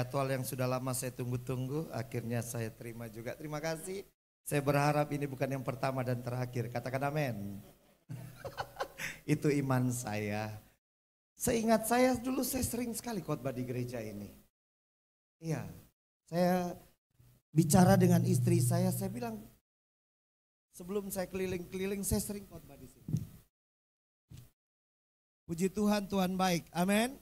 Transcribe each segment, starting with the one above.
jadwal yang sudah lama saya tunggu-tunggu, akhirnya saya terima juga. Terima kasih. Saya berharap ini bukan yang pertama dan terakhir. Katakan amin. Itu iman saya. Seingat saya dulu saya sering sekali khotbah di gereja ini. Iya, saya bicara dengan istri saya bilang sebelum saya keliling-keliling saya sering khotbah di sini. Puji Tuhan, Tuhan baik. Amin.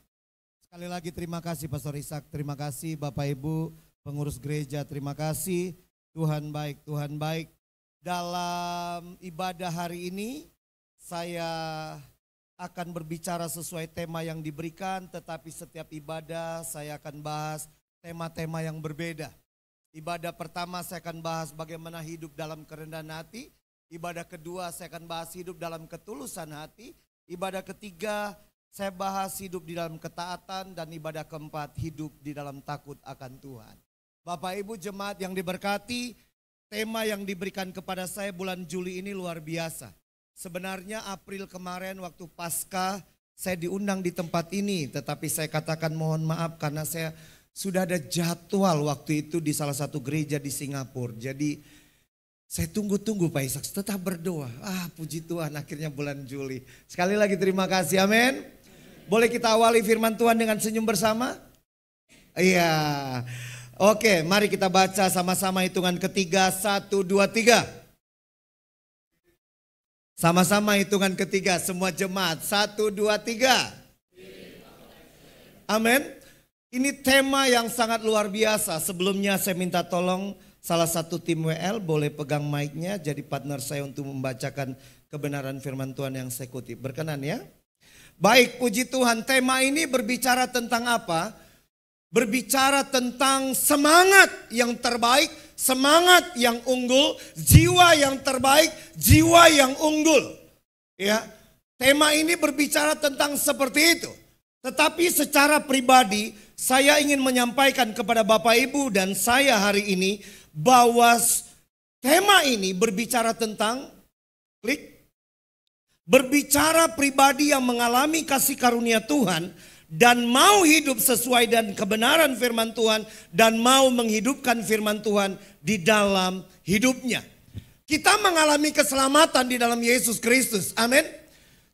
Sekali lagi terima kasih Pastor Ishak, terima kasih Bapak Ibu pengurus gereja, terima kasih. Tuhan baik, Tuhan baik. Dalam ibadah hari ini saya akan berbicara sesuai tema yang diberikan, tetapi setiap ibadah saya akan bahas tema-tema yang berbeda. Ibadah pertama saya akan bahas bagaimana hidup dalam kerendahan hati. Ibadah kedua saya akan bahas hidup dalam ketulusan hati. Ibadah ketiga saya bahas hidup di dalam ketaatan, dan ibadah keempat hidup di dalam takut akan Tuhan. Bapak Ibu jemaat yang diberkati, tema yang diberikan kepada saya bulan Juli ini luar biasa. Sebenarnya April kemarin waktu Paskah saya diundang di tempat ini, tetapi saya katakan mohon maaf karena saya sudah ada jadwal waktu itu di salah satu gereja di Singapura. Jadi saya tunggu-tunggu Pak Ishak, tetap berdoa. Puji Tuhan akhirnya bulan Juli. Sekali lagi terima kasih, amin. Boleh kita awali firman Tuhan dengan senyum bersama? Iya. Oke, mari kita baca sama-sama hitungan ketiga. 1, 2, 3. Sama-sama hitungan ketiga semua jemaat. 1, 2, 3. Amin. Ini tema yang sangat luar biasa. Sebelumnya saya minta tolong salah satu tim WL boleh pegang mic-nya jadi partner saya untuk membacakan kebenaran firman Tuhan yang saya kutip. Berkenan ya? Baik, puji Tuhan. Tema ini berbicara tentang apa? Berbicara tentang semangat yang terbaik, semangat yang unggul, jiwa yang terbaik, jiwa yang unggul. Ya, tema ini berbicara tentang seperti itu. Tetapi secara pribadi saya ingin menyampaikan kepada Bapak Ibu dan saya hari ini bahwa tema ini berbicara tentang berbicara pribadi yang mengalami kasih karunia Tuhan dan mau hidup sesuai dan kebenaran firman Tuhan dan mau menghidupkan firman Tuhan di dalam hidupnya. Kita mengalami keselamatan di dalam Yesus Kristus. Amin.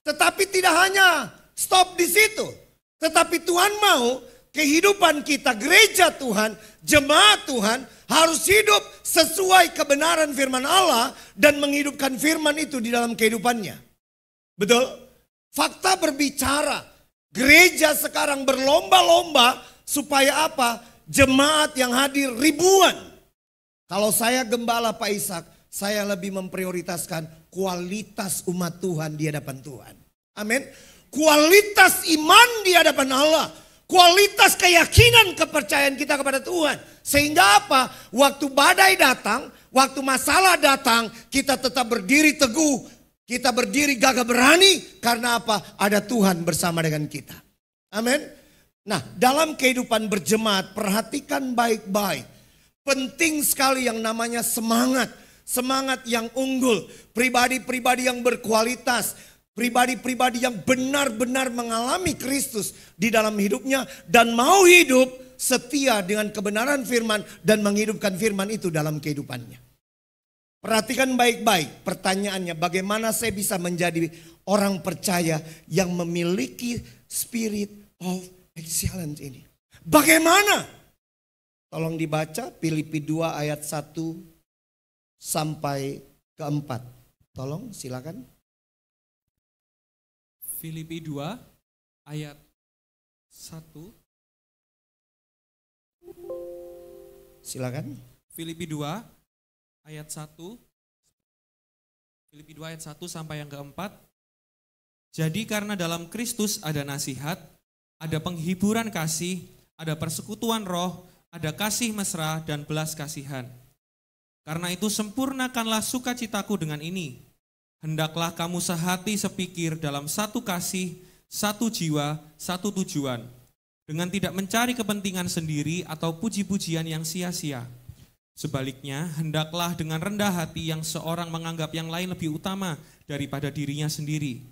Tetapi tidak hanya stop di situ. Tetapi Tuhan mau kehidupan kita, gereja Tuhan, jemaat Tuhan harus hidup sesuai kebenaran firman Allah dan menghidupkan firman itu di dalam kehidupannya. Betul? Fakta berbicara, gereja sekarang berlomba-lomba supaya apa? Jemaat yang hadir ribuan. Kalau saya gembala Pak Ishak, saya lebih memprioritaskan kualitas umat Tuhan di hadapan Tuhan. Amin. Kualitas iman di hadapan Allah. Kualitas keyakinan kepercayaan kita kepada Tuhan. Sehingga apa? Waktu badai datang, waktu masalah datang, kita tetap berdiri teguh. Kita berdiri gagah berani karena apa? Ada Tuhan bersama dengan kita. Amin. Nah, dalam kehidupan berjemaat perhatikan baik-baik. Penting sekali yang namanya semangat. Semangat yang unggul. Pribadi-pribadi yang berkualitas. Pribadi-pribadi yang benar-benar mengalami Kristus di dalam hidupnya. Dan mau hidup setia dengan kebenaran firman dan menghidupkan firman itu dalam kehidupannya. Perhatikan baik-baik pertanyaannya, bagaimana saya bisa menjadi orang percaya yang memiliki spirit of excellence ini? Bagaimana? Tolong dibaca Filipi 2 ayat 1 sampai ke 4. Tolong silakan. Filipi 2 ayat 1. Silakan. Filipi 2 ayat 1. Filipi 2 ayat 1 sampai yang keempat. Jadi karena dalam Kristus ada nasihat, ada penghiburan kasih, ada persekutuan roh, ada kasih mesra dan belas kasihan. Karena itu sempurnakanlah sukacitaku dengan ini. Hendaklah kamu sehati sepikir dalam satu kasih, satu jiwa, satu tujuan. Dengan tidak mencari kepentingan sendiri atau puji-pujian yang sia-sia. Sebaliknya, hendaklah dengan rendah hati yang seorang menganggap yang lain lebih utama daripada dirinya sendiri.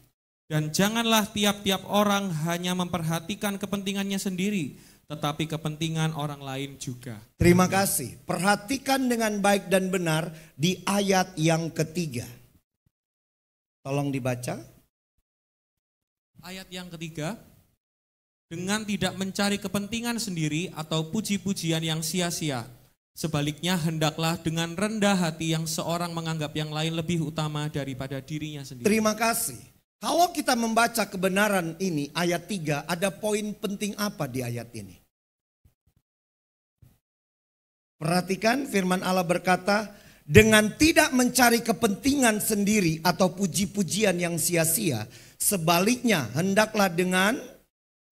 Dan janganlah tiap-tiap orang hanya memperhatikan kepentingannya sendiri, tetapi kepentingan orang lain juga. Terima kasih. Perhatikan dengan baik dan benar di ayat yang ketiga. Tolong dibaca. Ayat yang ketiga, dengan tidak mencari kepentingan sendiri atau puji-pujian yang sia-sia. Sebaliknya hendaklah dengan rendah hati yang seorang menganggap yang lain lebih utama daripada dirinya sendiri. Terima kasih. Kalau kita membaca kebenaran ini, ayat 3, ada poin penting apa di ayat ini? Perhatikan firman Allah berkata, dengan tidak mencari kepentingan sendiri atau puji-pujian yang sia-sia, sebaliknya hendaklah dengan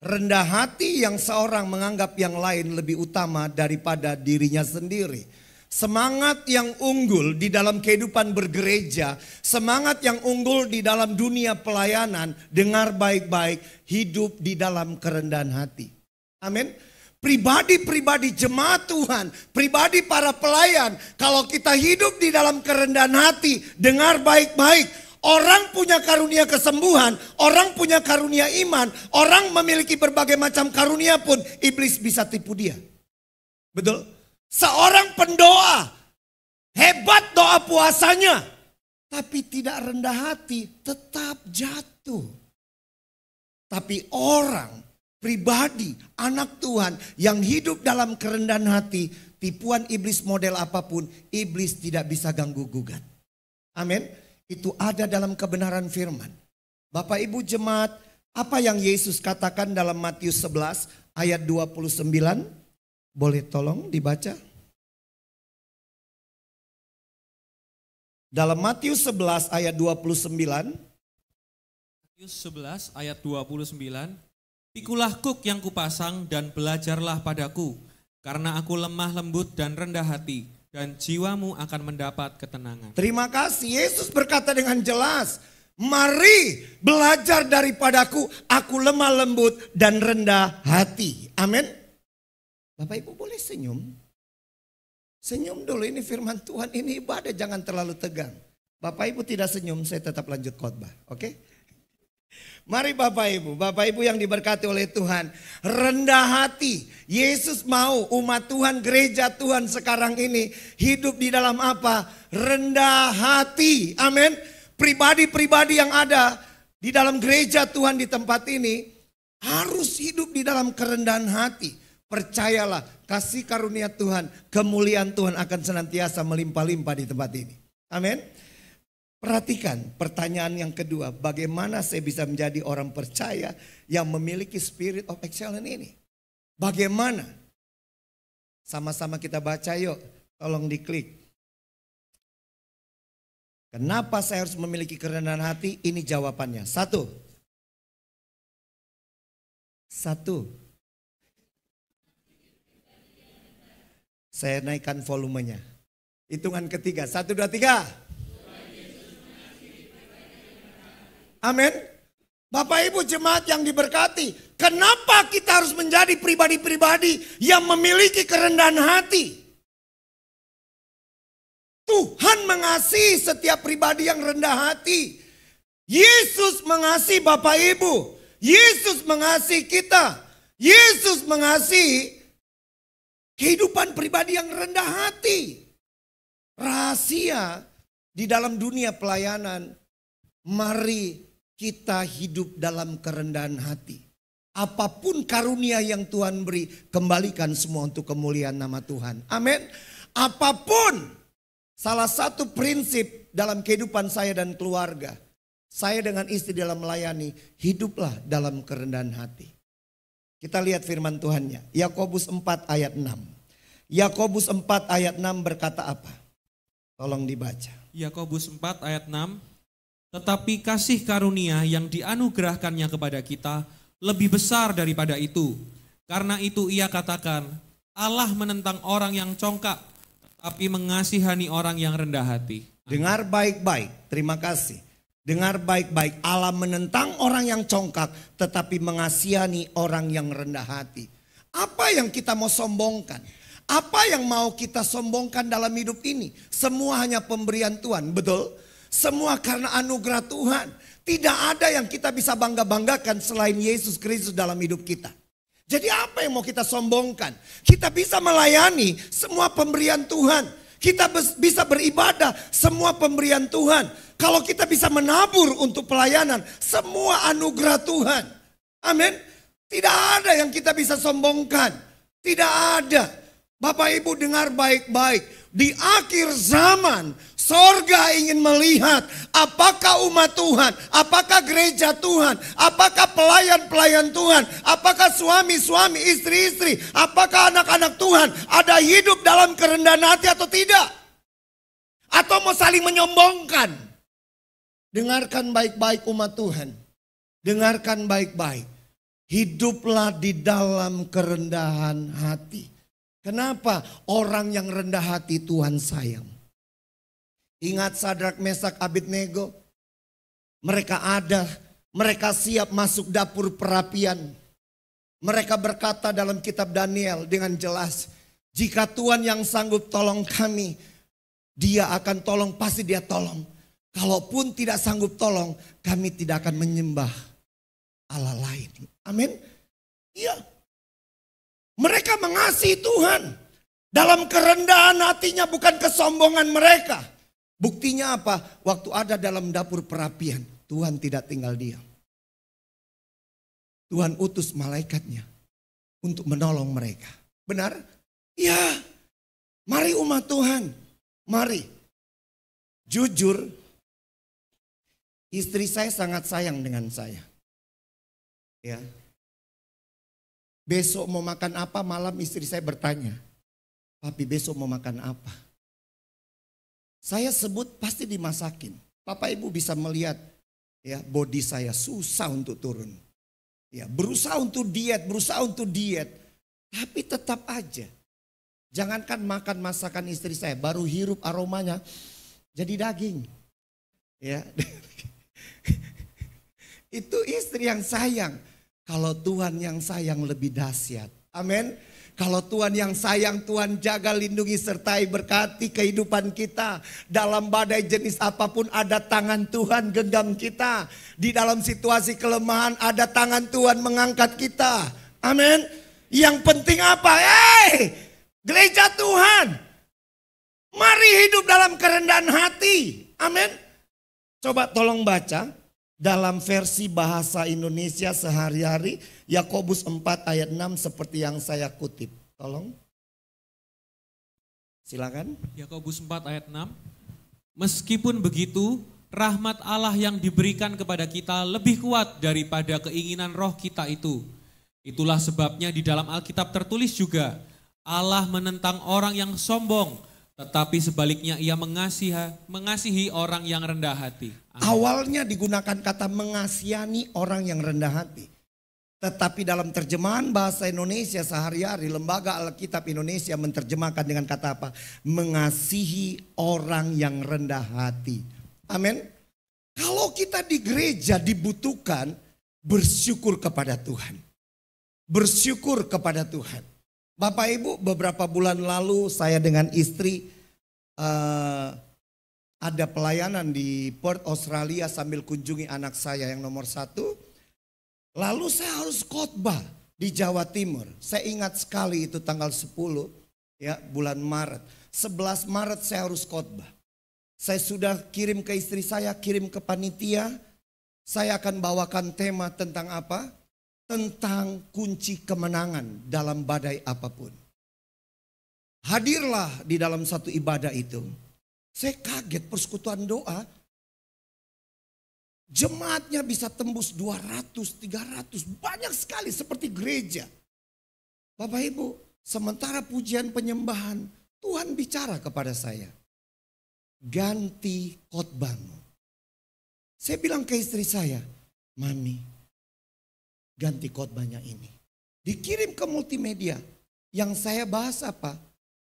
rendah hati yang seorang menganggap yang lain lebih utama daripada dirinya sendiri. Semangat yang unggul di dalam kehidupan bergereja, semangat yang unggul di dalam dunia pelayanan, dengar baik-baik, hidup di dalam kerendahan hati. Amin. Pribadi-pribadi jemaat Tuhan, pribadi para pelayan, kalau kita hidup di dalam kerendahan hati, dengar baik-baik. Orang punya karunia kesembuhan, orang punya karunia iman, orang memiliki berbagai macam karunia pun iblis bisa tipu dia. Betul? Seorang pendoa, hebat doa puasanya, tapi tidak rendah hati, tetap jatuh. Tapi orang, pribadi, anak Tuhan yang hidup dalam kerendahan hati, tipuan iblis model apapun, iblis tidak bisa ganggu gugat. Amin. Itu ada dalam kebenaran firman. Bapak Ibu jemaat, apa yang Yesus katakan dalam Matius 11 ayat 29? Boleh tolong dibaca? Dalam Matius 11 ayat 29. Matius 11 ayat 29. Pikulah kuk yang kupasang dan belajarlah padaku, karena aku lemah lembut dan rendah hati, dan jiwamu akan mendapat ketenangan. Terima kasih. Yesus berkata dengan jelas, mari belajar daripadaku, aku lemah lembut dan rendah hati. Amin. Bapak Ibu boleh senyum? Senyum dulu, ini firman Tuhan, ini ibadah, jangan terlalu tegang. Bapak Ibu tidak senyum, saya tetap lanjut khotbah, oke? Mari Bapak Ibu yang diberkati oleh Tuhan, rendah hati. Yesus mau umat Tuhan, gereja Tuhan sekarang ini hidup di dalam apa? Rendah hati, amin. Pribadi-pribadi yang ada di dalam gereja Tuhan di tempat ini harus hidup di dalam kerendahan hati. Percayalah, kasih karunia Tuhan, kemuliaan Tuhan akan senantiasa melimpah-limpah di tempat ini. Amin. Perhatikan pertanyaan yang kedua, bagaimana saya bisa menjadi orang percaya yang memiliki spirit of excellence ini? Bagaimana? Sama-sama kita baca yuk, tolong diklik. Kenapa saya harus memiliki kerendahan hati? Ini jawabannya. Satu. Saya naikkan volumenya. Hitungan ketiga. 1, 2, 3. Amin. Bapak Ibu jemaat yang diberkati. Kenapa kita harus menjadi pribadi-pribadi yang memiliki kerendahan hati? Tuhan mengasihi setiap pribadi yang rendah hati. Yesus mengasihi Bapak Ibu. Yesus mengasihi kita. Yesus mengasihi kehidupan pribadi yang rendah hati. Rahasia di dalam dunia pelayanan, mari kita hidup dalam kerendahan hati. Apapun karunia yang Tuhan beri, kembalikan semua untuk kemuliaan nama Tuhan. Amin. Apapun, salah satu prinsip dalam kehidupan saya dan keluarga, saya dengan istri dalam melayani, hiduplah dalam kerendahan hati. Kita lihat firman Tuhannya. Yakobus 4 ayat 6. Yakobus 4 ayat 6 berkata apa? Tolong dibaca. Yakobus 4 ayat 6. Tetapi kasih karunia yang dianugerahkannya kepada kita lebih besar daripada itu. Karena itu ia katakan, Allah menentang orang yang congkak, tapi mengasihani orang yang rendah hati. Dengar baik-baik, terima kasih. Dengar baik-baik, Allah menentang orang yang congkak, tetapi mengasihani orang yang rendah hati. Apa yang kita mau sombongkan? Apa yang mau kita sombongkan dalam hidup ini? Semua hanya pemberian Tuhan, betul? Semua karena anugerah Tuhan. Tidak ada yang kita bisa bangga-banggakan selain Yesus Kristus dalam hidup kita. Jadi apa yang mau kita sombongkan? Kita bisa melayani semua pemberian Tuhan. Kita bisa beribadah semua pemberian Tuhan. Kalau kita bisa menabur untuk pelayanan, semua anugerah Tuhan. Amin. Tidak ada yang kita bisa sombongkan. Tidak ada. Bapak Ibu dengar baik-baik. Di akhir zaman, sorga ingin melihat apakah umat Tuhan, apakah gereja Tuhan, apakah pelayan-pelayan Tuhan, apakah suami-suami, istri-istri, apakah anak-anak Tuhan ada hidup dalam kerendahan hati atau tidak. Atau mau saling menyombongkan. Dengarkan baik-baik umat Tuhan. Dengarkan baik-baik. Hiduplah di dalam kerendahan hati. Kenapa? Orang yang rendah hati Tuhan sayang. Ingat Sadrak, Mesak, Abednego. Mereka siap masuk dapur perapian. Mereka berkata dalam kitab Daniel dengan jelas. Jika Tuhan yang sanggup tolong kami, Dia akan tolong, pasti Dia tolong. Kalaupun tidak sanggup tolong, kami tidak akan menyembah Allah lain. Amin. Iya. Mereka mengasihi Tuhan. Dalam kerendahan hatinya, bukan kesombongan mereka. Buktinya apa? Waktu ada dalam dapur perapian, Tuhan tidak tinggal diam. Tuhan utus malaikatnya untuk menolong mereka. Benar? Ya. Mari umat Tuhan. Mari. Jujur, istri saya sangat sayang dengan saya. Ya. Besok mau makan apa? Malam istri saya bertanya, papi besok mau makan apa? Saya sebut pasti dimasakin. Bapak Ibu bisa melihat ya, body saya susah untuk turun. Ya, berusaha untuk diet. Tapi tetap aja. Jangankan makan masakan istri saya, baru hirup aromanya jadi daging. Ya. Itu istri yang sayang. Kalau Tuhan yang sayang lebih dahsyat. Amin. Kalau Tuhan yang sayang, Tuhan jaga, lindungi, sertai, berkati kehidupan kita. Dalam badai jenis apapun ada tangan Tuhan genggam kita. Di dalam situasi kelemahan ada tangan Tuhan mengangkat kita. Amin. Yang penting apa? Gereja Tuhan. Mari hidup dalam kerendahan hati. Amin. Coba tolong baca. Dalam versi bahasa Indonesia sehari-hari, Yakobus 4 ayat 6 seperti yang saya kutip. Tolong. Silakan. Yakobus 4 ayat 6. Meskipun begitu, rahmat Allah yang diberikan kepada kita lebih kuat daripada keinginan roh kita itu. Itulah sebabnya di dalam Alkitab tertulis juga, Allah menentang orang yang sombong, tetapi sebaliknya Ia mengasihi orang yang rendah hati. Amin. Awalnya digunakan kata mengasihani orang yang rendah hati. Tetapi dalam terjemahan bahasa Indonesia sehari-hari, Lembaga Alkitab Indonesia menerjemahkan dengan kata apa? Mengasihi orang yang rendah hati. Amin. Kalau kita di gereja dibutuhkan, bersyukur kepada Tuhan. Bersyukur kepada Tuhan. Bapak Ibu, beberapa bulan lalu saya dengan istri ada pelayanan di Perth, Australia sambil kunjungi anak saya yang nomor 1. Lalu saya harus khotbah di Jawa Timur. Saya ingat sekali itu tanggal 10 ya, bulan Maret. 11 Maret saya harus khotbah. Saya sudah kirim ke istri saya, kirim ke panitia. Saya akan bawakan tema tentang apa? Tentang kunci kemenangan dalam badai apapun. Hadirlah di dalam satu ibadah itu. Saya kaget persekutuan doa. Jemaatnya bisa tembus 200, 300. Banyak sekali seperti gereja. Bapak Ibu, sementara pujian penyembahan, Tuhan bicara kepada saya. Ganti khotbahmu. Saya bilang ke istri saya, Mami, ganti khotbahnya ini. Dikirim ke multimedia. Yang saya bahas apa?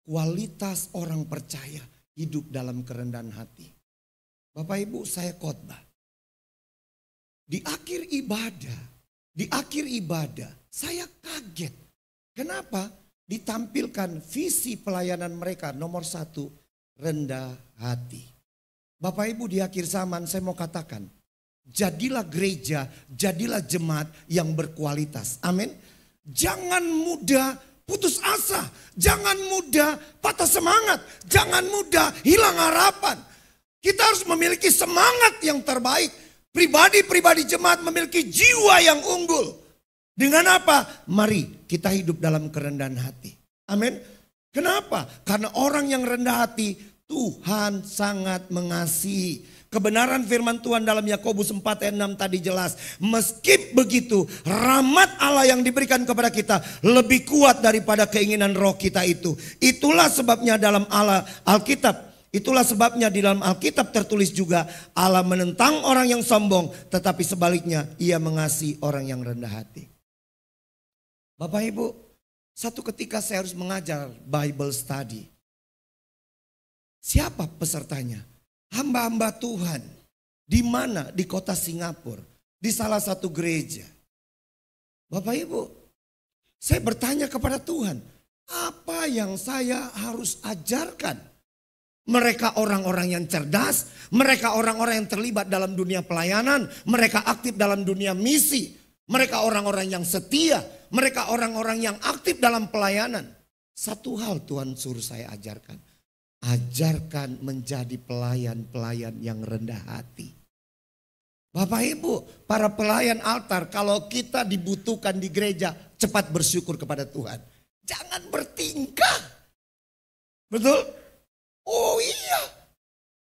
Kualitas orang percaya hidup dalam kerendahan hati. Bapak Ibu, saya khotbah. Di akhir ibadah, saya kaget. Kenapa? Ditampilkan visi pelayanan mereka nomor 1, rendah hati. Bapak Ibu, di akhir zaman saya mau katakan, jadilah gereja, jadilah jemaat yang berkualitas. Amin. Jangan mudah putus asa. Jangan mudah patah semangat. Jangan mudah hilang harapan. Kita harus memiliki semangat yang terbaik. Pribadi-pribadi jemaat memiliki jiwa yang unggul. Dengan apa? Mari kita hidup dalam kerendahan hati. Amin. Kenapa? Karena orang yang rendah hati Tuhan sangat mengasihi. Kebenaran firman Tuhan dalam Yakobus 4 ayat 6 tadi jelas. Meski begitu, rahmat Allah yang diberikan kepada kita lebih kuat daripada keinginan roh kita itu. Itulah sebabnya dalam Alkitab, itulah sebabnya di dalam Alkitab tertulis juga, Allah menentang orang yang sombong, tetapi sebaliknya Ia mengasihi orang yang rendah hati. Bapak Ibu, satu ketika saya harus mengajar Bible study. Siapa pesertanya? Hamba-hamba Tuhan. Di mana? Di kota Singapura. Di salah satu gereja. Bapak Ibu, saya bertanya kepada Tuhan, apa yang saya harus ajarkan? Mereka orang-orang yang cerdas, mereka orang-orang yang terlibat dalam dunia pelayanan, mereka aktif dalam dunia misi, mereka orang-orang yang setia, mereka orang-orang yang aktif dalam pelayanan. Satu hal Tuhan suruh saya ajarkan. Ajarkan menjadi pelayan-pelayan yang rendah hati. Bapak Ibu, para pelayan altar, kalau kita dibutuhkan di gereja, cepat bersyukur kepada Tuhan. Jangan bertingkah. Betul? Oh iya.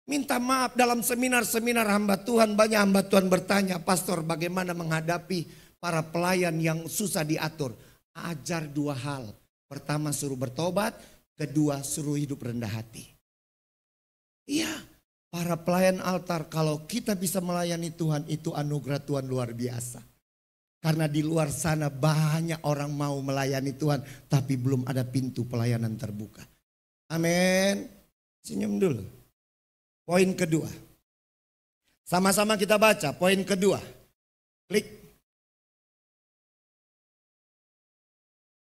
Minta maaf dalam seminar-seminar hamba Tuhan, banyak hamba Tuhan bertanya, pastor bagaimana menghadapi para pelayan yang susah diatur. Ajar dua hal. Pertama suruh bertobat. Kedua, suruh hidup rendah hati. Iya, para pelayan altar, kalau kita bisa melayani Tuhan, itu anugerah Tuhan luar biasa. Karena di luar sana banyak orang mau melayani Tuhan, tapi belum ada pintu pelayanan terbuka. Amin. Senyum dulu. Poin kedua. Sama-sama kita baca, poin kedua. Klik.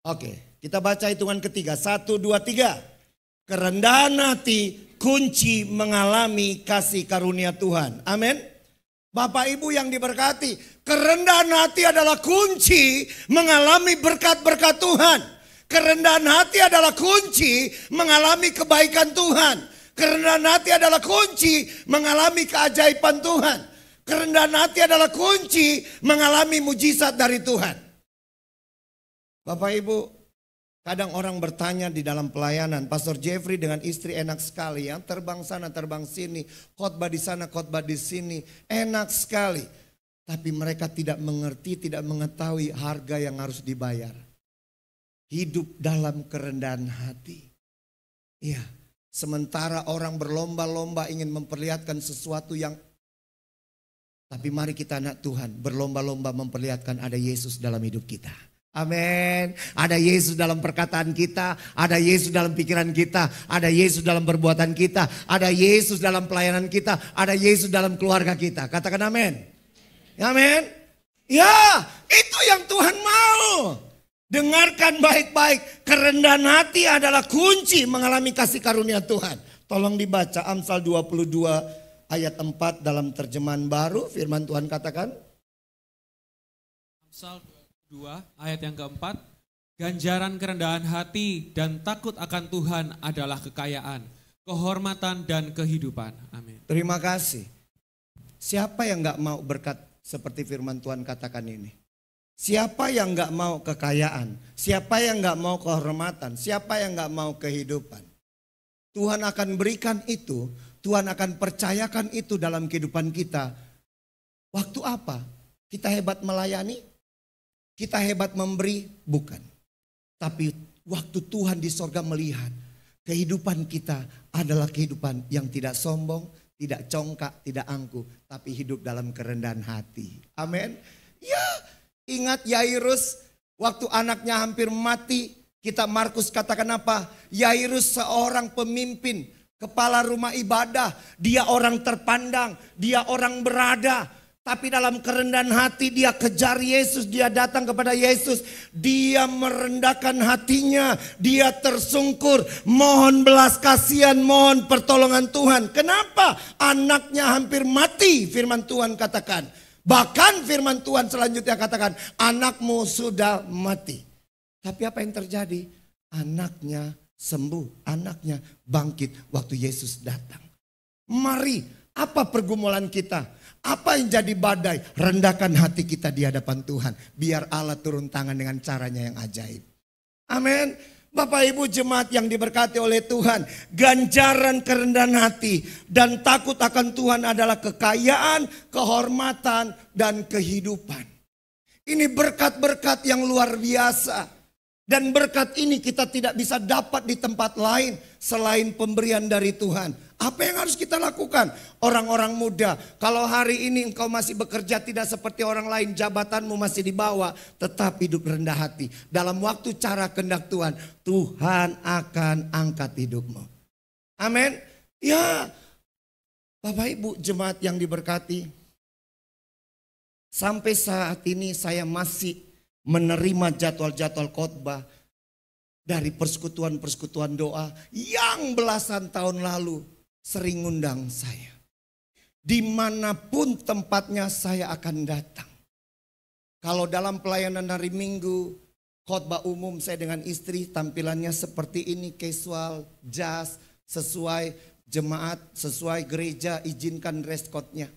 Oke. Kita baca hitungan ketiga. 1, 2, 3. Kerendahan hati kunci mengalami kasih karunia Tuhan. Amin. Bapak Ibu yang diberkati. Kerendahan hati adalah kunci mengalami berkat-berkat Tuhan. Kerendahan hati adalah kunci mengalami kebaikan Tuhan. Kerendahan hati adalah kunci mengalami keajaiban Tuhan. Kerendahan hati adalah kunci mengalami mujizat dari Tuhan. Bapak Ibu, kadang orang bertanya di dalam pelayanan, Pastor Jeffrey dengan istri enak sekali ya, terbang sana terbang sini, khotbah di sana khotbah di sini, enak sekali. Tapi mereka tidak mengerti, tidak mengetahui harga yang harus dibayar. Hidup dalam kerendahan hati. Iya, sementara orang berlomba-lomba ingin memperlihatkan sesuatu yang, tapi mari kita anak Tuhan berlomba-lomba memperlihatkan ada Yesus dalam hidup kita. Amin. Ada Yesus dalam perkataan kita, ada Yesus dalam pikiran kita, ada Yesus dalam perbuatan kita, ada Yesus dalam pelayanan kita, ada Yesus dalam keluarga kita. Katakan amin. Amin. Ya, itu yang Tuhan mau. Dengarkan baik-baik. Kerendahan hati adalah kunci mengalami kasih karunia Tuhan. Tolong dibaca Amsal 22 ayat 4 dalam terjemahan baru. Firman Tuhan katakan. Amsal 2 ayat yang keempat, ganjaran kerendahan hati dan takut akan Tuhan adalah kekayaan, kehormatan dan kehidupan. Amin. Terima kasih. Siapa yang gak mau berkat seperti firman Tuhan katakan ini? Siapa yang gak mau kekayaan? Siapa yang gak mau kehormatan? Siapa yang gak mau kehidupan? Tuhan akan berikan itu, Tuhan akan percayakan itu dalam kehidupan kita. Waktu apa? Kita hebat melayani? Kita hebat memberi? Bukan. Tapi waktu Tuhan di sorga melihat kehidupan kita adalah kehidupan yang tidak sombong, tidak congkak, tidak angkuh, tapi hidup dalam kerendahan hati. Amin. Ya, ingat Yairus waktu anaknya hampir mati, kita Markus katakan apa? Yairus seorang pemimpin, kepala rumah ibadah, dia orang terpandang, dia orang berada. Tapi dalam kerendahan hati dia kejar Yesus, dia datang kepada Yesus. Dia merendahkan hatinya, dia tersungkur, mohon belas kasihan, mohon pertolongan Tuhan. Kenapa? Anaknya hampir mati, firman Tuhan katakan. Bahkan firman Tuhan selanjutnya katakan, anakmu sudah mati. Tapi apa yang terjadi? Anaknya sembuh, anaknya bangkit waktu Yesus datang. Mari, apa pergumulan kita? Apa yang jadi badai? Rendahkan hati kita di hadapan Tuhan. Biar Allah turun tangan dengan caranya yang ajaib. Amin. Bapak Ibu jemaat yang diberkati oleh Tuhan. Ganjaran kerendahan hati dan takut akan Tuhan adalah kekayaan, kehormatan, dan kehidupan. Ini berkat-berkat yang luar biasa. Dan berkat ini kita tidak bisa dapat di tempat lain selain pemberian dari Tuhan. Apa yang harus kita lakukan? Orang-orang muda, kalau hari ini engkau masih bekerja tidak seperti orang lain, jabatanmu masih di bawah, tetap hidup rendah hati. Dalam waktu cara kehendak Tuhan, Tuhan akan angkat hidupmu. Amin. Ya, Bapak Ibu jemaat yang diberkati, sampai saat ini saya masih menerima jadwal-jadwal khotbah dari persekutuan-persekutuan doa yang belasan tahun lalu sering undang saya. Dimanapun tempatnya saya akan datang. Kalau dalam pelayanan hari Minggu, khotbah umum saya dengan istri tampilannya seperti ini, casual, jas, sesuai jemaat, sesuai gereja, izinkan dress code-nya.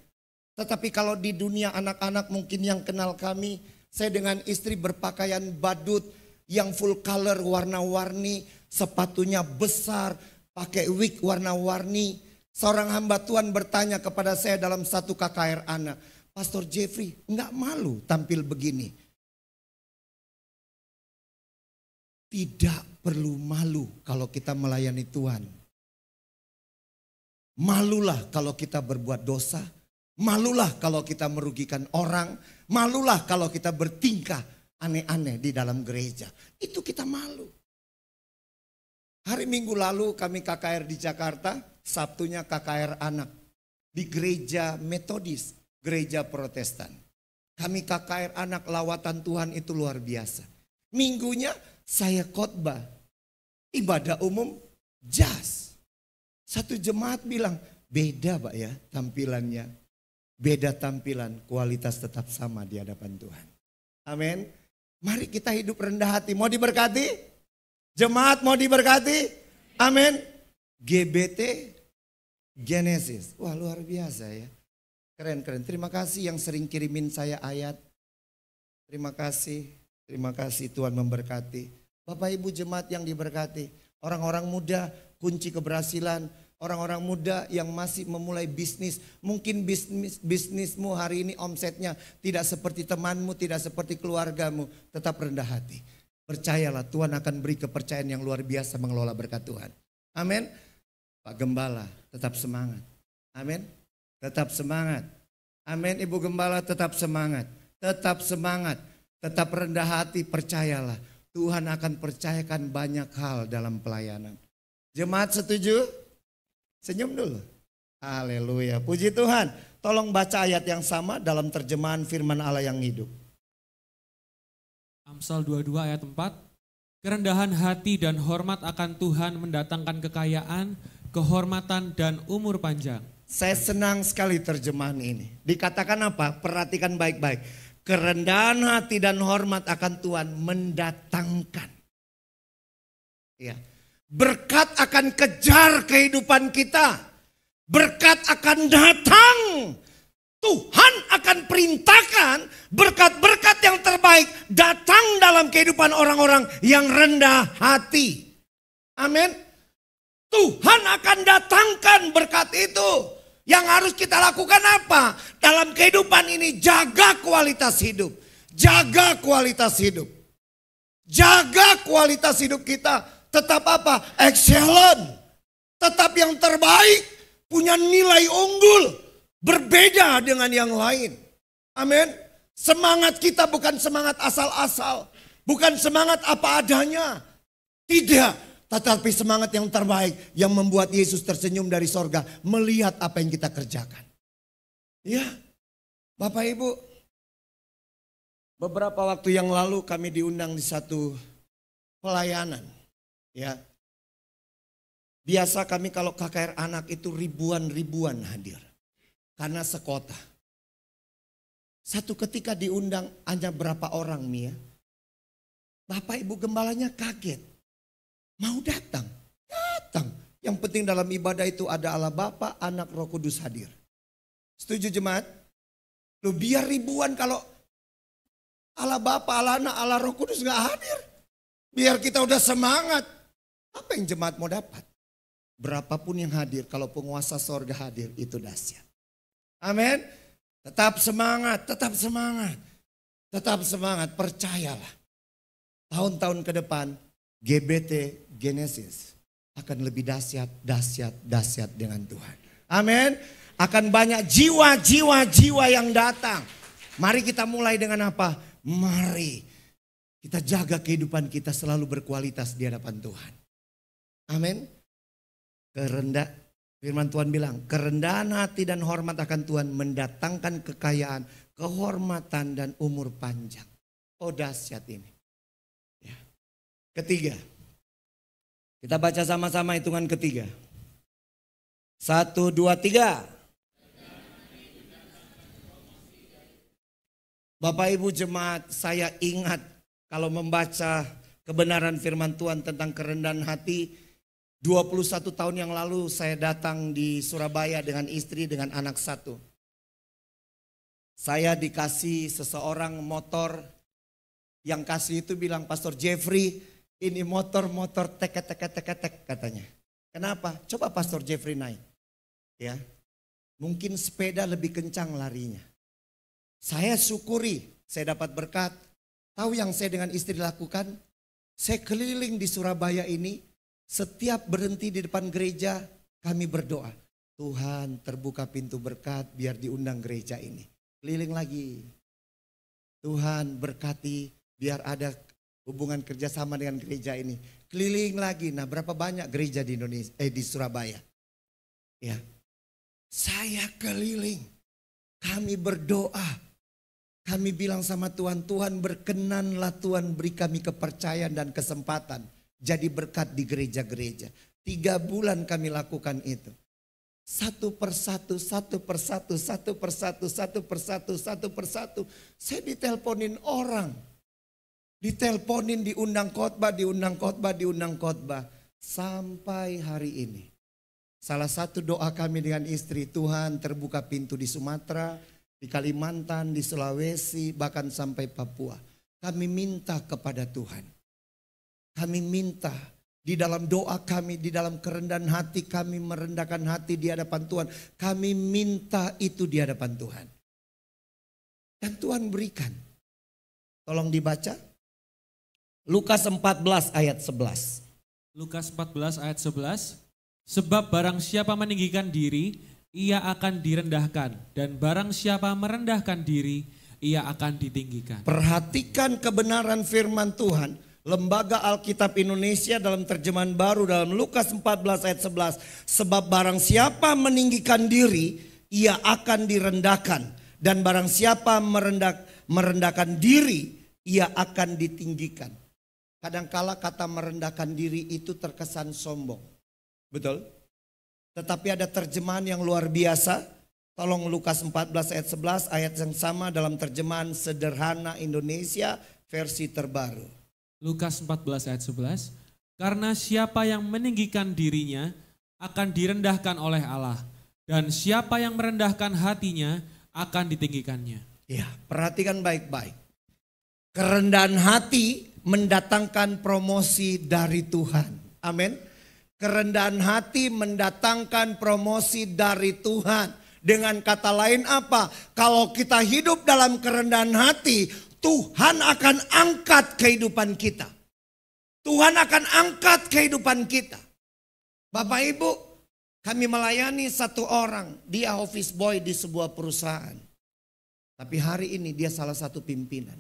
Tetapi kalau di dunia anak-anak mungkin yang kenal kami, saya dengan istri berpakaian badut yang full color warna-warni, sepatunya besar, pakai wig warna-warni. Seorang hamba Tuhan bertanya kepada saya dalam satu KKR anak, Pastor Jeffrey, enggak malu tampil begini? Tidak perlu malu kalau kita melayani Tuhan. Malulah kalau kita berbuat dosa. Malulah kalau kita merugikan orang. Malulah kalau kita bertingkah aneh-aneh di dalam gereja. Itu kita malu. Hari Minggu lalu kami KKR di Jakarta. Sabtunya KKR anak. Di gereja Metodis. Gereja Protestan. Kami KKR anak, lawatan Tuhan itu luar biasa. Minggunya saya khotbah. Ibadah umum jas. Satu jemaat bilang, beda Pak ya tampilannya. Beda tampilan, kualitas tetap sama di hadapan Tuhan. Amin. Mari kita hidup rendah hati. Mau diberkati? Jemaat mau diberkati? Amin. GBT Genesis. Wah luar biasa ya. Keren-keren. Terima kasih yang sering kirimin saya ayat. Terima kasih. Terima kasih Tuhan memberkati. Bapak Ibu jemaat yang diberkati. Orang-orang muda kunci keberhasilan. Orang-orang muda yang masih memulai bisnis. Mungkin bisnismu hari ini omsetnya tidak seperti temanmu, tidak seperti keluargamu. Tetap rendah hati. Percayalah Tuhan akan beri kepercayaan yang luar biasa mengelola berkat Tuhan. Amin. Pak Gembala tetap semangat. Amin. Tetap semangat. Amin. Ibu Gembala tetap semangat. Tetap semangat. Tetap rendah hati, percayalah. Tuhan akan percayakan banyak hal dalam pelayanan. Jemaat setuju? Senyum dulu. Haleluya. Puji Tuhan. Tolong baca ayat yang sama dalam terjemahan firman Allah yang hidup. Amsal 22 ayat 4. Kerendahan hati dan hormat akan Tuhan mendatangkan kekayaan, kehormatan dan umur panjang. Saya senang sekali terjemahan ini. Dikatakan apa? Perhatikan baik-baik. Kerendahan hati dan hormat akan Tuhan mendatangkan. Ya. Berkat akan kejar kehidupan kita. Berkat akan datang. Tuhan akan perintahkan berkat-berkat yang terbaik datang dalam kehidupan orang-orang yang rendah hati. Amin. Tuhan akan datangkan berkat itu. Yang harus kita lakukan apa? Dalam kehidupan ini jaga kualitas hidup. Jaga kualitas hidup. Jaga kualitas hidup kita. Tetap apa? Excellent. Tetap yang terbaik. Punya nilai unggul. Berbeda dengan yang lain. Amin. Semangat kita bukan semangat asal-asal. Bukan semangat apa adanya. Tidak. Tetapi semangat yang terbaik. Yang membuat Yesus tersenyum dari sorga. Melihat apa yang kita kerjakan. Ya. Bapak Ibu. Beberapa waktu yang lalu kami diundang di satu pelayanan. Ya, biasa kami kalau KKR anak itu ribuan hadir. Karena sekota. Satu ketika diundang hanya berapa orang Mia. Bapak Ibu gembalanya kaget. Mau datang. Datang. Yang penting dalam ibadah itu ada Allah Bapa, Anak, Roh Kudus hadir. Setuju jemaat? Loh biar ribuan kalau Allah Bapa, Allah Anak, Allah Roh Kudus gak hadir. Biar kita udah semangat. Apa yang jemaat mau dapat? Berapapun yang hadir, kalau penguasa sorga hadir, itu dahsyat. Amin. Tetap semangat, tetap semangat. Tetap semangat, percayalah. Tahun-tahun ke depan, GBT Genesis akan lebih dahsyat dengan Tuhan. Amin. Akan banyak jiwa-jiwa yang datang. Mari kita mulai dengan apa? Mari kita jaga kehidupan kita selalu berkualitas di hadapan Tuhan. Amin. Firman Tuhan bilang, kerendahan hati dan hormat akan Tuhan mendatangkan kekayaan, kehormatan dan umur panjang. Oh dahsyat ini. Ya. Ketiga. Kita baca sama-sama hitungan ketiga. 1, 2, 3. Bapak Ibu jemaat, saya ingat kalau membaca kebenaran firman Tuhan tentang kerendahan hati. 21 tahun yang lalu saya datang di Surabaya dengan istri, dengan anak 1. Saya dikasih seseorang motor, yang kasih itu bilang, Pastor Jeffrey, ini motor tek katanya. Kenapa? Coba Pastor Jeffrey naik. Ya, mungkin sepeda lebih kencang larinya. Saya syukuri, saya dapat berkat. Tahu yang saya dengan istri lakukan? Saya keliling di Surabaya ini. Setiap berhenti di depan gereja, kami berdoa. Tuhan terbuka pintu berkat biar diundang gereja ini. Keliling lagi. Tuhan berkati biar ada hubungan kerjasama dengan gereja ini. Keliling lagi. Nah berapa banyak gereja di Indonesia, di Surabaya. Ya, saya keliling. Kami berdoa. Kami bilang sama Tuhan, Tuhan berkenanlah Tuhan beri kami kepercayaan dan kesempatan. Jadi berkat di gereja-gereja. 3 bulan kami lakukan itu. Satu persatu. Saya ditelponin orang. Ditelponin, diundang khotbah. Sampai hari ini. Salah satu doa kami dengan istri, Tuhan terbuka pintu di Sumatera, di Kalimantan, di Sulawesi, bahkan sampai Papua. Kami minta kepada Tuhan. Kami minta di dalam doa kami, di dalam kerendahan hati kami merendahkan hati di hadapan Tuhan. Kami minta itu di hadapan Tuhan. Dan Tuhan berikan. Tolong dibaca. Lukas 14 ayat 11. Lukas 14 ayat 11. Sebab barang siapa meninggikan diri, ia akan direndahkan. Dan barang siapa merendahkan diri, ia akan ditinggikan. Perhatikan kebenaran firman Tuhan. Lembaga Alkitab Indonesia dalam terjemahan baru dalam Lukas 14 ayat 11. Sebab barang siapa meninggikan diri, ia akan direndahkan. Dan barang siapa merendahkan diri, ia akan ditinggikan. Kadangkala kata merendahkan diri itu terkesan sombong. Betul? Tetapi ada terjemahan yang luar biasa. Tolong Lukas 14 ayat 11, ayat yang sama dalam terjemahan sederhana Indonesia versi terbaru. Lukas 14 ayat 11, karena siapa yang meninggikan dirinya akan direndahkan oleh Allah, dan siapa yang merendahkan hatinya akan ditinggikannya. Ya, perhatikan baik-baik. Kerendahan hati mendatangkan promosi dari Tuhan. Amin. Kerendahan hati mendatangkan promosi dari Tuhan. Dengan kata lain apa? Kalau kita hidup dalam kerendahan hati, Tuhan akan angkat kehidupan kita. Tuhan akan angkat kehidupan kita. Bapak Ibu, kami melayani satu orang. Dia office boy di sebuah perusahaan. Tapi hari ini dia salah satu pimpinan.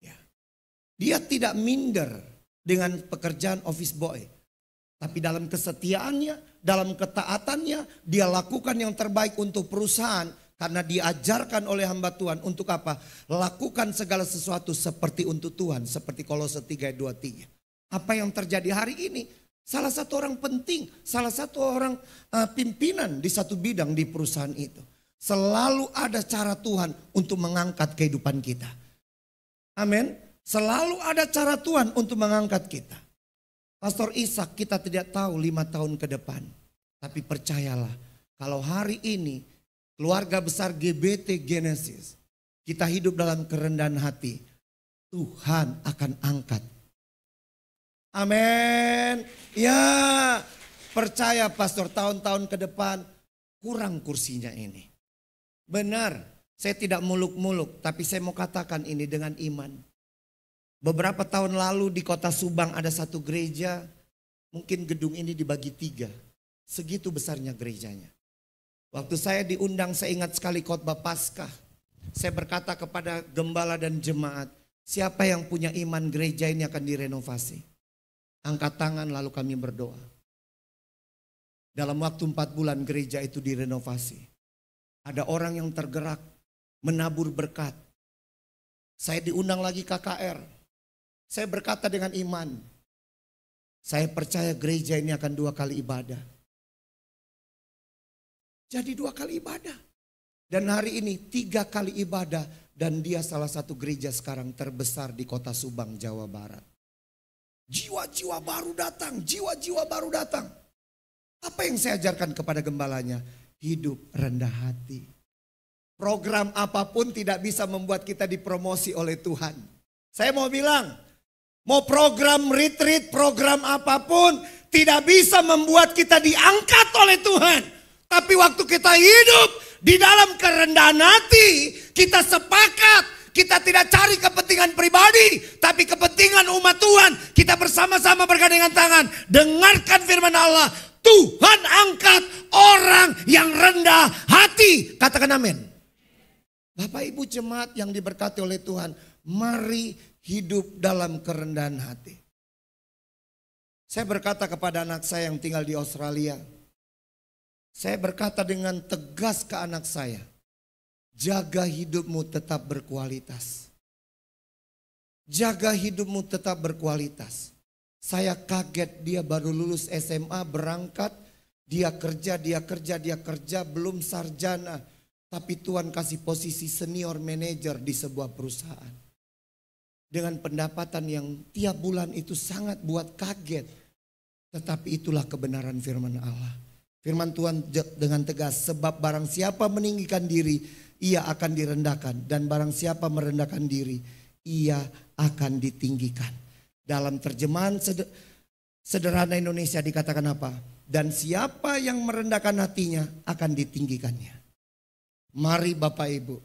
Ya. Dia tidak minder dengan pekerjaan office boy. Tapi dalam kesetiaannya, dalam ketaatannya, dia lakukan yang terbaik untuk perusahaan. Karena diajarkan oleh hamba Tuhan untuk apa? Lakukan segala sesuatu seperti untuk Tuhan. Seperti Kolose 3:23. Apa yang terjadi hari ini? Salah satu orang penting, salah satu orang pimpinan di satu bidang di perusahaan itu. Selalu ada cara Tuhan untuk mengangkat kehidupan kita. Amin. Selalu ada cara Tuhan untuk mengangkat kita. Pastor Ishak, kita tidak tahu 5 tahun ke depan. Tapi percayalah, kalau hari ini keluarga besar GBT Genesis, kita hidup dalam kerendahan hati, Tuhan akan angkat. Amin. Ya, percaya pastor, tahun-tahun ke depan kurang kursinya ini. Benar, saya tidak muluk-muluk, tapi saya mau katakan ini dengan iman. Beberapa tahun lalu di kota Subang ada satu gereja, mungkin gedung ini dibagi 3. Segitu besarnya gerejanya. Waktu saya diundang, saya ingat sekali khotbah Paskah. Saya berkata kepada gembala dan jemaat, siapa yang punya iman gereja ini akan direnovasi? Angkat tangan lalu kami berdoa. Dalam waktu 4 bulan gereja itu direnovasi. Ada orang yang tergerak menabur berkat. Saya diundang lagi KKR. Saya berkata dengan iman, saya percaya gereja ini akan 2 kali ibadah. Jadi 2 kali ibadah. Dan hari ini 3 kali ibadah. Dan dia salah satu gereja sekarang terbesar di kota Subang, Jawa Barat. Jiwa-jiwa baru datang, jiwa-jiwa baru datang. Apa yang saya ajarkan kepada gembalanya? Hidup rendah hati. Program apapun tidak bisa membuat kita dipromosi oleh Tuhan. Saya mau bilang, mau program retreat, program apapun tidak bisa membuat kita diangkat oleh Tuhan. Tapi waktu kita hidup di dalam kerendahan hati, kita sepakat. Kita tidak cari kepentingan pribadi, tapi kepentingan umat Tuhan. Kita bersama-sama bergandengan tangan. Dengarkan firman Allah. Tuhan angkat orang yang rendah hati. Katakan amin. Bapak Ibu jemaat yang diberkati oleh Tuhan. Mari hidup dalam kerendahan hati. Saya berkata kepada anak saya yang tinggal di Australia. Saya berkata dengan tegas ke anak saya. Jaga hidupmu tetap berkualitas. Jaga hidupmu tetap berkualitas. Saya kaget dia baru lulus SMA berangkat. Dia kerja, belum sarjana. Tapi Tuhan kasih posisi senior manager di sebuah perusahaan. Dengan pendapatan yang tiap bulan itu sangat buat kaget. Tetapi itulah kebenaran firman Allah. Firman Tuhan dengan tegas, sebab barang siapa meninggikan diri, ia akan direndahkan. Dan barang siapa merendahkan diri, ia akan ditinggikan. Dalam terjemahan sederhana Indonesia dikatakan apa? Dan siapa yang merendahkan hatinya akan ditinggikannya. Mari Bapak Ibu,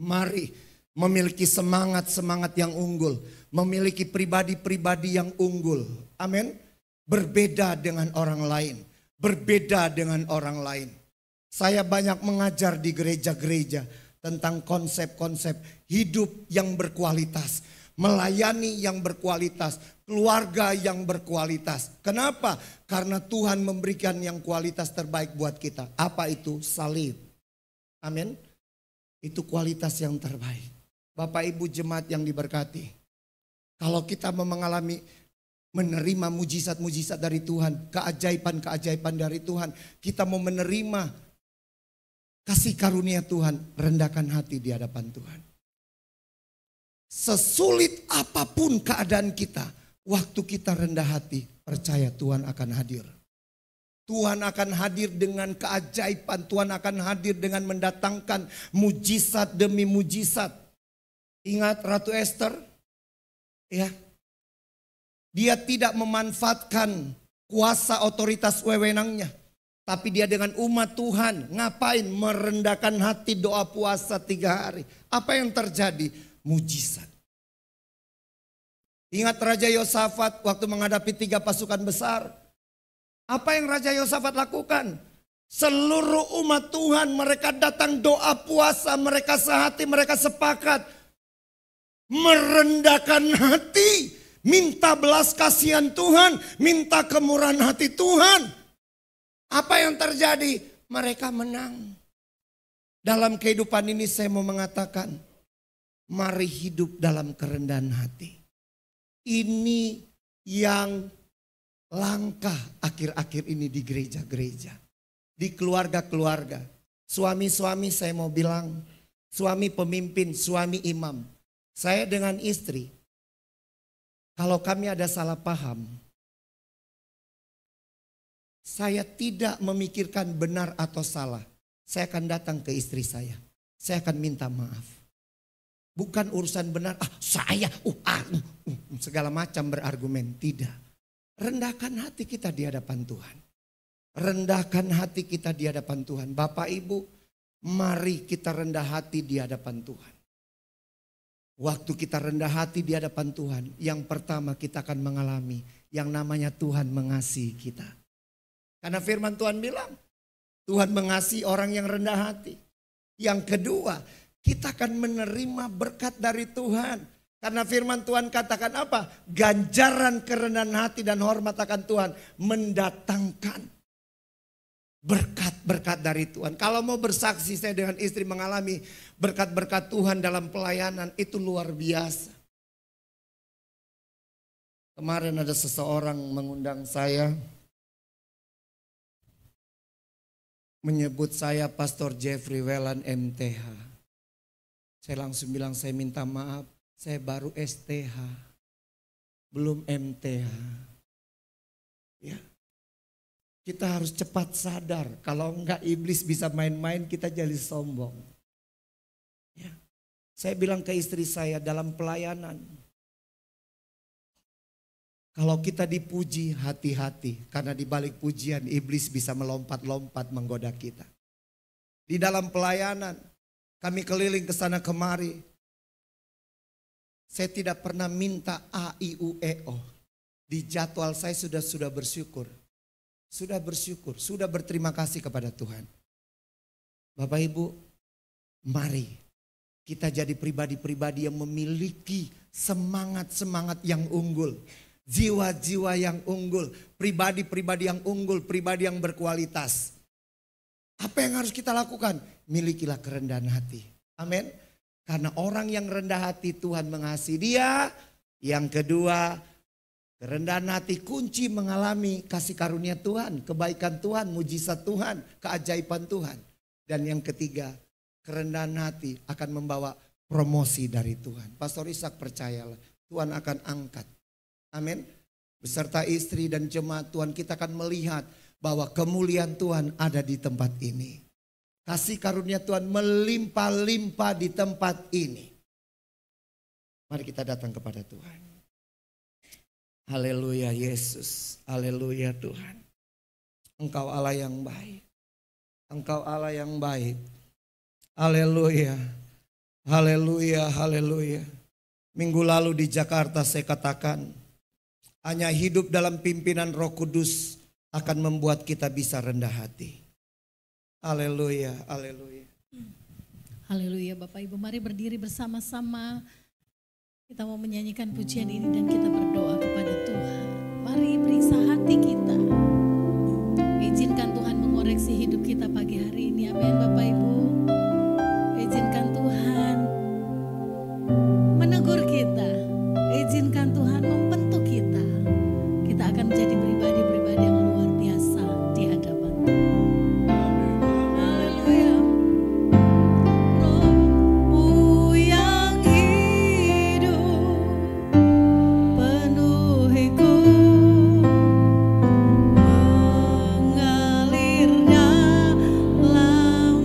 mari memiliki semangat-semangat yang unggul. Memiliki pribadi-pribadi yang unggul. Amin. Berbeda dengan orang lain. Berbeda dengan orang lain. Saya banyak mengajar di gereja-gereja tentang konsep-konsep hidup yang berkualitas. Melayani yang berkualitas. Keluarga yang berkualitas. Kenapa? Karena Tuhan memberikan yang kualitas terbaik buat kita. Apa itu? Salib. Amin. Itu kualitas yang terbaik. Bapak Ibu jemaat yang diberkati. Kalau kita mengalami menerima mujizat-mujizat dari Tuhan, keajaiban-keajaiban dari Tuhan, kita mau menerima kasih karunia Tuhan, rendahkan hati di hadapan Tuhan. Sesulit apapun keadaan kita, waktu kita rendah hati, percaya Tuhan akan hadir. Tuhan akan hadir dengan keajaiban, Tuhan akan hadir dengan mendatangkan mujizat demi mujizat. Ingat Ratu Esther? Ya. Dia tidak memanfaatkan kuasa otoritas wewenangnya. Tapi dia dengan umat Tuhan. Ngapain? Merendahkan hati, doa puasa 3 hari. Apa yang terjadi? Mujizat. Ingat Raja Yosafat waktu menghadapi 3 pasukan besar. Apa yang Raja Yosafat lakukan? Seluruh umat Tuhan mereka datang doa puasa. Mereka sehati, mereka sepakat. Merendahkan hati. Minta belas kasihan Tuhan, minta kemurahan hati Tuhan. Apa yang terjadi? Mereka menang. Dalam kehidupan ini saya mau mengatakan, mari hidup dalam kerendahan hati. Ini yang langka akhir-akhir ini di gereja-gereja. Di keluarga-keluarga. Suami-suami saya mau bilang, suami pemimpin, suami imam. Saya dengan istri, kalau kami ada salah paham, saya tidak memikirkan benar atau salah. Saya akan datang ke istri saya. Saya akan minta maaf. Bukan urusan benar, segala macam berargumen. Tidak. Rendahkan hati kita di hadapan Tuhan. Rendahkan hati kita di hadapan Tuhan. Bapak Ibu, mari kita rendah hati di hadapan Tuhan. Waktu kita rendah hati di hadapan Tuhan, yang pertama kita akan mengalami yang namanya Tuhan mengasihi kita. Karena firman Tuhan bilang, Tuhan mengasihi orang yang rendah hati. Yang kedua, kita akan menerima berkat dari Tuhan. Karena firman Tuhan katakan apa? Ganjaran kerendahan hati dan hormat akan Tuhan mendatangkan berkat-berkat dari Tuhan. Kalau mau bersaksi, saya dengan istri mengalami berkat-berkat Tuhan dalam pelayanan, itu luar biasa. Kemarin ada seseorang mengundang saya, menyebut saya Pastor Jeffrey Welan MTH. Saya langsung bilang, saya minta maaf, saya baru STH, belum MTH. Ya. Kita harus cepat sadar, kalau enggak iblis bisa main-main, kita jadi sombong. Ya. Saya bilang ke istri saya dalam pelayanan, kalau kita dipuji, hati-hati. Karena di balik pujian iblis bisa melompat-lompat menggoda kita. Di dalam pelayanan, kami keliling ke sana kemari. Saya tidak pernah minta A, I, U, E, O. Di jadwal saya sudah bersyukur. Sudah bersyukur, sudah berterima kasih kepada Tuhan. Bapak Ibu, mari kita jadi pribadi-pribadi yang memiliki semangat-semangat yang unggul. Jiwa-jiwa yang unggul, pribadi-pribadi yang unggul, pribadi yang berkualitas. Apa yang harus kita lakukan? Milikilah kerendahan hati. Amin. Karena orang yang rendah hati Tuhan mengasihi dia. Yang kedua, kerendahan hati kunci mengalami kasih karunia Tuhan, kebaikan Tuhan, mujizat Tuhan, keajaiban Tuhan. Dan yang ketiga, kerendahan hati akan membawa promosi dari Tuhan. Pastor Ishak percayalah, Tuhan akan angkat. Amin. Beserta istri dan jemaat Tuhan, kita akan melihat bahwa kemuliaan Tuhan ada di tempat ini. Kasih karunia Tuhan melimpah-limpah di tempat ini. Mari kita datang kepada Tuhan. Haleluya Yesus. Haleluya Tuhan. Engkau Allah yang baik. Engkau Allah yang baik. Haleluya. Haleluya. Haleluya. Minggu lalu di Jakarta saya katakan, hanya hidup dalam pimpinan Roh Kudus akan membuat kita bisa rendah hati. Haleluya, haleluya. Haleluya Bapak Ibu, mari berdiri bersama-sama. Kita mau menyanyikan pujian ini dan kita berdoa kepada Tuhan. Mari periksa hati kita. Izinkan Tuhan mengoreksi hidup kita pagi hari ini. Amin Bapak Ibu. Izinkan Tuhan menegur kita. Izinkan Tuhan membentuk kita. Kita akan menjadi pribadi-pribadi yang luar biasa di hadapan Tuhan. Haleluya. Rohmu yang hidup penuhiku, mengalir dalam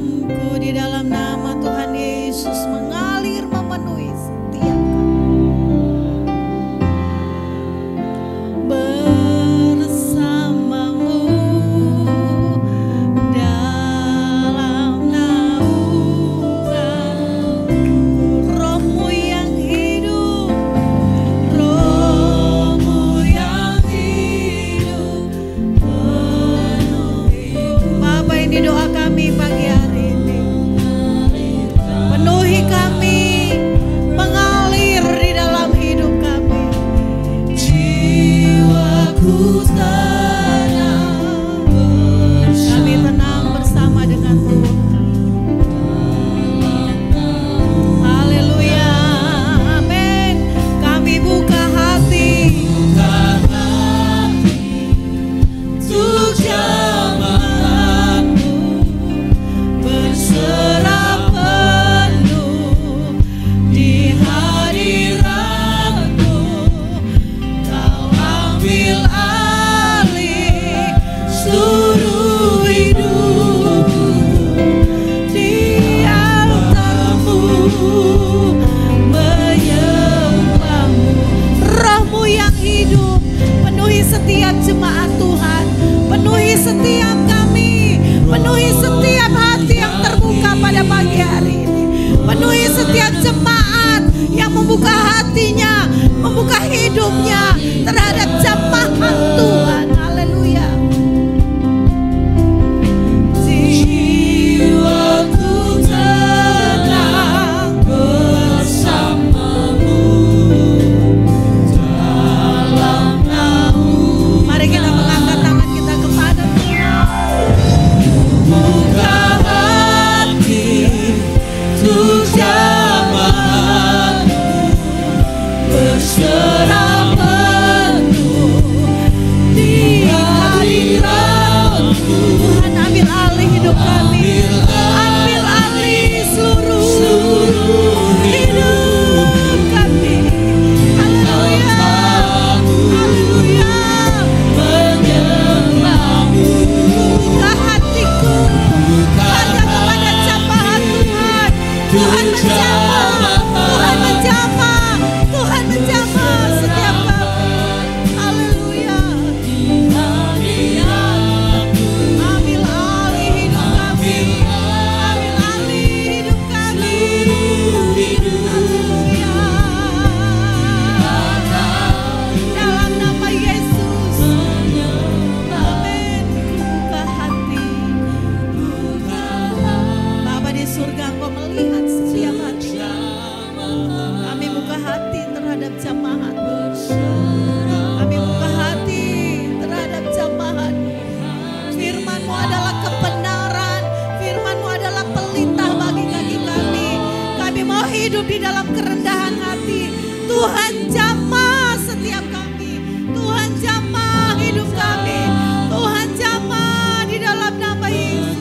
hidup di dalam kerendahan hati. Tuhan jamah setiap kami. Tuhan jamah hidup kami. Tuhan jamah di dalam nama Yesus.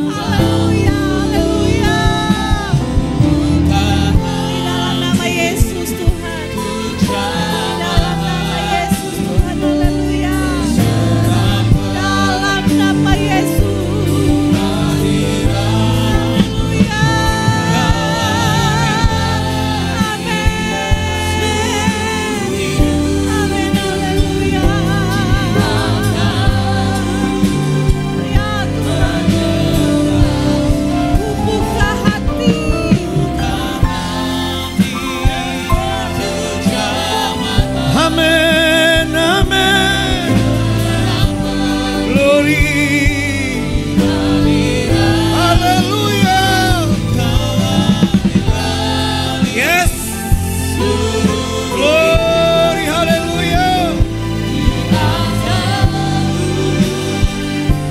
Haleluya, haleluya. Di dalam nama Yesus Tuhan. Di dalam nama Yesus Tuhan. Haleluya. Dalam nama Yesus. Amen, amen. Glory. Hallelujah. Yes. Glory, hallelujah.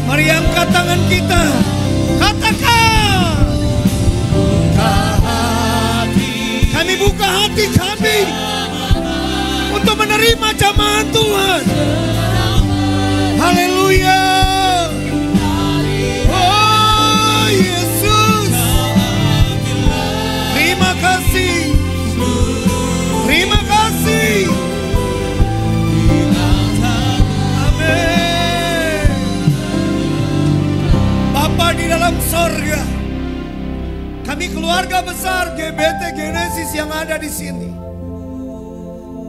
Mari angkat tangan kita. Katakan. Kami buka hati kami untuk menerima jamahan Tuhan. Haleluya. Oh Yesus. Terima kasih. Terima kasih. Amin. Bapa di dalam sorga, kami keluarga besar GBT Genesis yang ada di sini,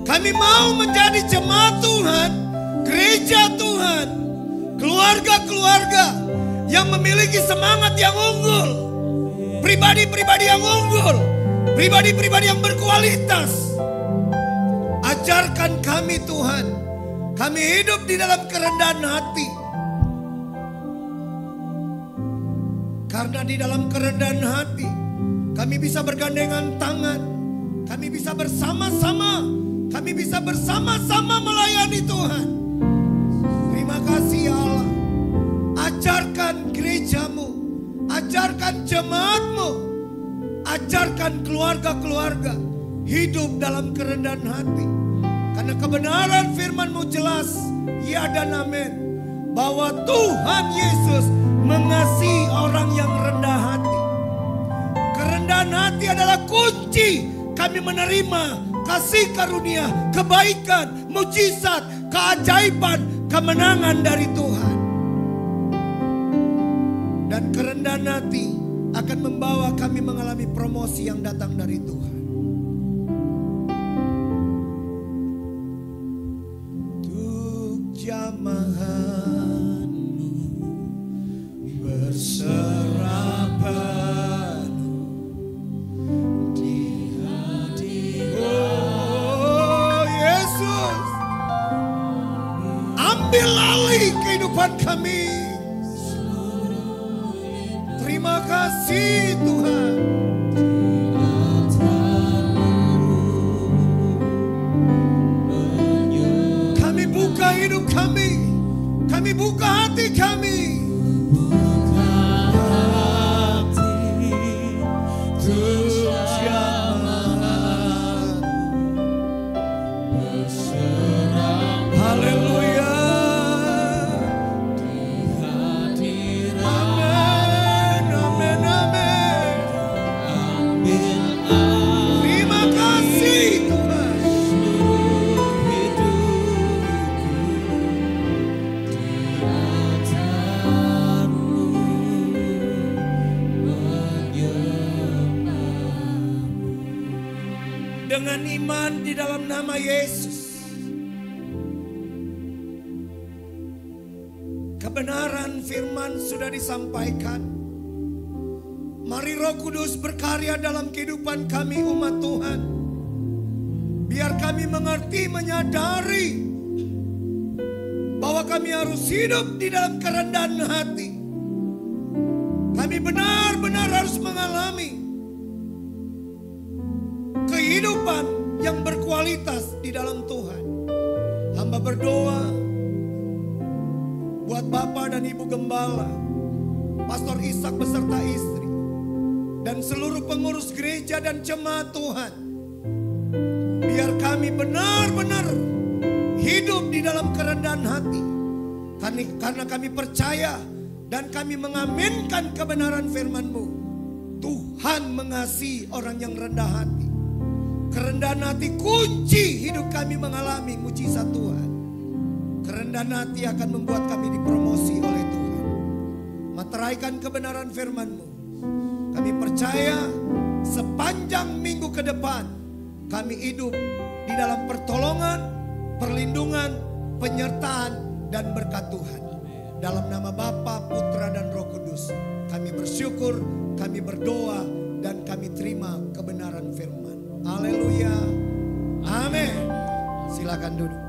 kami mau menjadi jemaat Tuhan, gereja Tuhan, keluarga-keluarga yang memiliki semangat yang unggul, pribadi-pribadi yang unggul, pribadi-pribadi yang berkualitas. Ajarkan kami Tuhan, kami hidup di dalam kerendahan hati. Karena di dalam kerendahan hati, kami bisa bergandengan tangan, kami bisa bersama-sama, kami bisa bersama-sama melayani Tuhan. Terima kasih ya Allah. Ajarkan gerejamu, ajarkan jemaatmu, ajarkan keluarga-keluarga hidup dalam kerendahan hati. Karena kebenaran firman-Mu jelas, ya dan amin, bahwa Tuhan Yesus mengasihi orang yang rendah hati. Kerendahan hati adalah kunci kami menerima kasih karunia, kebaikan, mujizat, keajaiban, kemenangan dari Tuhan. Dan kerendahan hati akan membawa kami mengalami promosi yang datang dari Tuhan. Untuk jamahan-Mu berserah penuh di hati-Mu. Oh Yesus, ambil alih kehidupan kami. Terima kasih Tuhan. Kami buka hidup kami buka hati kami. Haleluya. Amin, amin, amin. Terima kasih Tuhan. Dengan iman di dalam nama Yesus, kebenaran firman sudah disampaikan. Mari Roh Kudus berkarya dalam kehidupan kami umat Tuhan. Biar kami mengerti, menyadari bahwa kami harus hidup di dalam kerendahan hati. Kami benar-benar harus mengalami kehidupan yang berkualitas di dalam Tuhan. Hamba berdoa buat Bapak dan Ibu Gembala, Pastor Ishak beserta istri. dan seluruh pengurus gereja dan jemaat Tuhan. Biar kami benar-benar hidup di dalam kerendahan hati. Karena kami percaya dan kami mengaminkan kebenaran firman-Mu. Tuhan mengasihi orang yang rendah hati. Kerendahan hati kunci hidup kami mengalami mujizat Tuhan. Kerendahan hati akan membuat kami dipromosi oleh Tuhan. Materaikan kebenaran firman-Mu. Kami percaya sepanjang minggu ke depan kami hidup di dalam pertolongan, perlindungan, penyertaan, dan berkat Tuhan. Dalam nama Bapa, Putra, dan Roh Kudus kami bersyukur, kami berdoa, dan kami terima kebenaran firman. Haleluya. Amin. Silakan duduk.